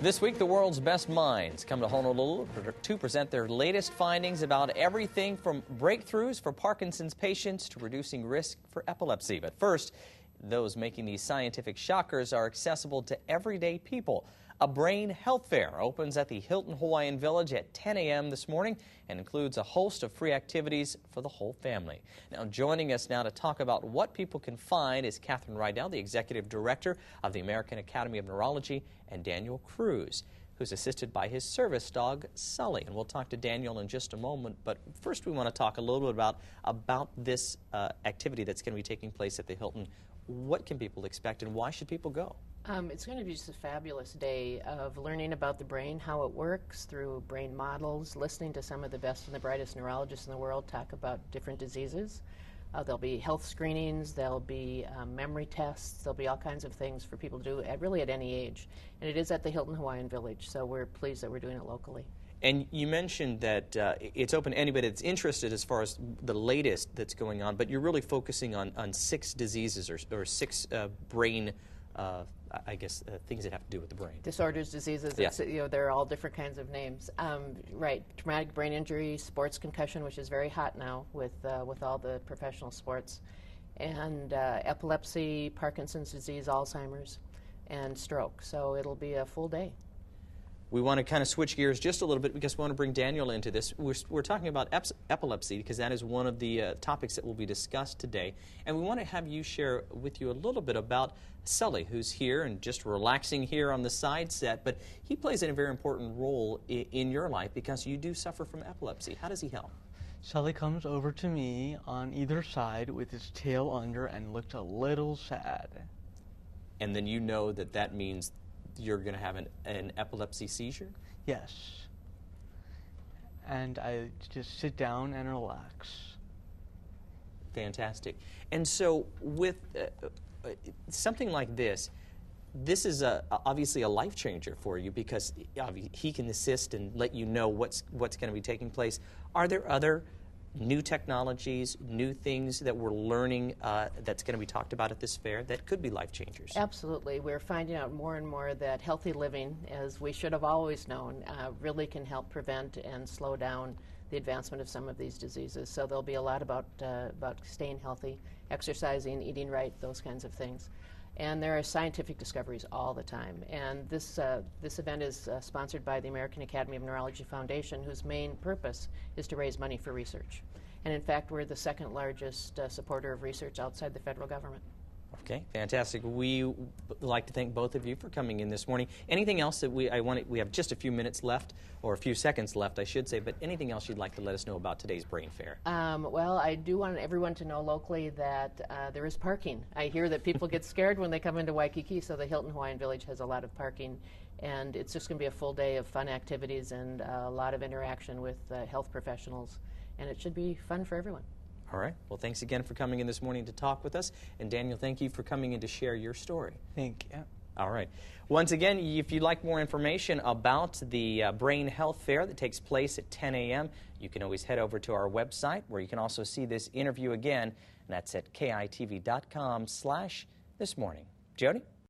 This week, the world's best minds come to Honolulu to present their latest findings about everything from breakthroughs for Parkinson's patients to reducing risk for epilepsy. But first, those making these scientific shockers are accessible to everyday people. A brain health fair opens at the Hilton Hawaiian Village at 10 a.m. this morning and includes a host of free activities for the whole family. Now, joining us now to talk about what people can find is Catherine Rydell, the Executive Director of the American Academy of Neurology, and Daniel Cruz, who's assisted by his service dog, Sully. And we'll talk to Daniel in just a moment, but first we want to talk a little bit about this activity that's going to be taking place at the Hilton. What can people expect and why should people go? It's going to be just a fabulous day of learning about the brain, how it works through brain models, listening to some of the best and the brightest neurologists in the world talk about different diseases. There'll be health screenings, there'll be memory tests, there'll be all kinds of things for people to do really at any age. And it is at the Hilton Hawaiian Village, so we're pleased that we're doing it locally. And you mentioned that it's open to anybody that's interested as far as the latest that's going on, but you're really focusing on 6 diseases or 6 brain things that have to do with the brain. Disorders, diseases, yes. They're all different kinds of names. Right, traumatic brain injury, sports concussion, which is very hot now with all the professional sports, and epilepsy, Parkinson's disease, Alzheimer's, and stroke. So it'll be a full day. We want to kind of switch gears just a little bit because we want to bring Daniel into this. We're talking about epilepsy because that is one of the topics that will be discussed today. And we want to have you share with you a little bit about Sully, who's here and just relaxing here on the side set. But he plays a very important role in your life because you do suffer from epilepsy. How does he help? Sully comes over to me on either side with his tail under and looks a little sad. And then you know that means you're going to have an epilepsy seizure? Yes. And I just sit down and relax. Fantastic. And so with something like this is obviously a life changer for you because he can assist and let you know what's going to be taking place. Are there other new technologies, new things that we're learning that's going to be talked about at this fair that could be life changers? Absolutely. We're finding out more and more that healthy living, as we should have always known, really can help prevent and slow down the advancement of some of these diseases. So there'll be a lot about staying healthy, exercising, eating right, those kinds of things. And there are scientific discoveries all the time. And this event is sponsored by the American Academy of Neurology Foundation, whose main purpose is to raise money for research. And in fact, we're the second largest supporter of research outside the federal government. Okay, fantastic. We would like to thank both of you for coming in this morning. Anything else that we have just a few minutes left, or a few seconds left, I should say, but anything else you'd like to let us know about today's Brain Fair? Well, I do want everyone to know locally that there is parking. I hear that people get scared when they come into Waikiki, so the Hilton Hawaiian Village has a lot of parking, and it's just going to be a full day of fun activities and a lot of interaction with health professionals, and it should be fun for everyone. All right. Well, thanks again for coming in this morning to talk with us. And Daniel, thank you for coming in to share your story. Thank you. All right. Once again, if you'd like more information about the Brain Health Fair that takes place at 10 a.m., you can always head over to our website where you can also see this interview again, and that's at kitv.com/thismorning. Jody?